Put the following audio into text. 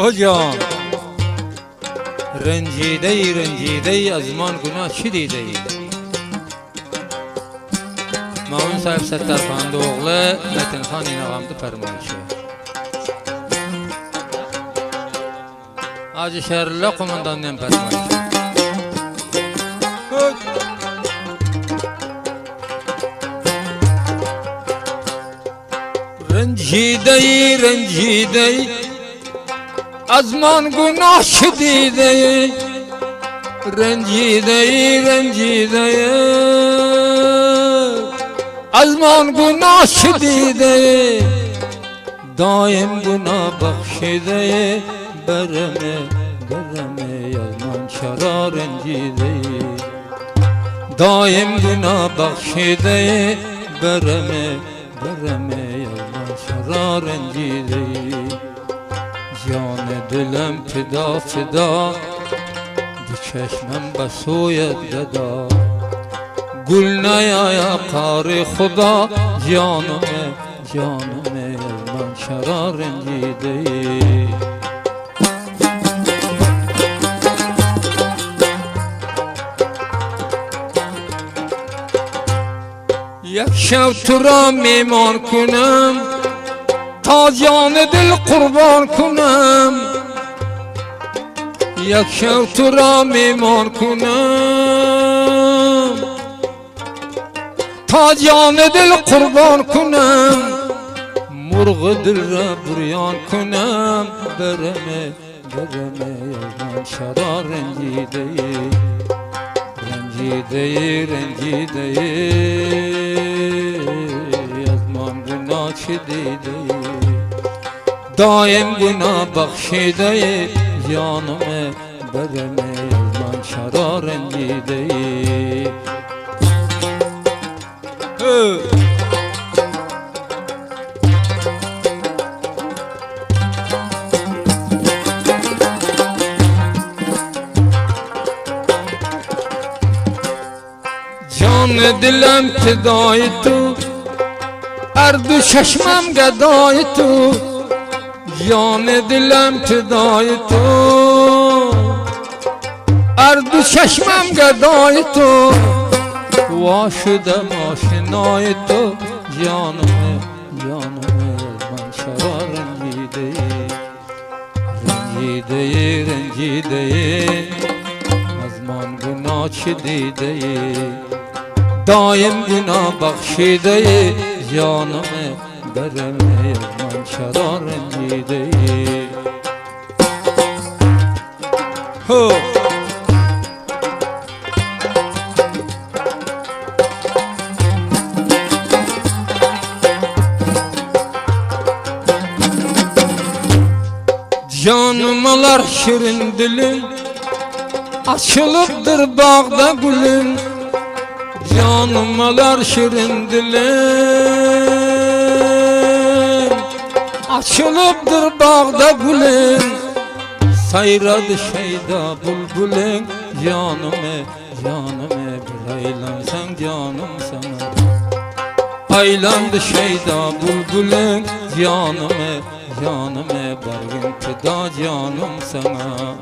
جان رنجیده از من گناه چی دیده ای؟ ماون صاحب سترخان دوغله متن خان این آقامده فرمایشه آج شهرالله قماندانیم فرمایشه رنجیده از من گناه شدیده رنجیده از من گناه شدیده دایم گناه بخشیده برمه از من چرا رنجیده دایم گناه بخشیده برمه از من چرا رنجیده جان دلم فدا دو چشمم بسویت ددا گل نیایا کار خدا جانمه من چرا رنجیده یک شب تو را میمان کنم تا جان دل قربان کنم یک شب تو را میمان کنم تا جان دل قربان کنم مرغ دل را بریان کنم برمه من چرا رنجیده از من گناه چه دیده دایم گناه بخشیده جانم برمه از من چرا رنجیده جان دلم فدای تو اردو چشمم گدای تو جان دلم فدای تو اردو چشمم گدای تو وا شدم آشنای تو جانم من چرا رنجیده از من گناه چه دیده دایم گناه بخشیده جانم برمه من چرا رنجیده Canımalar şirin dilin açılıptır bağda gülün Canımalar şirin dilin açılıptır bağda gülün Sayradı şeyda bülbülün Canıme bir aylansan canım sana Aylandı şeyda bülbülün Canıme bargın feda canım sana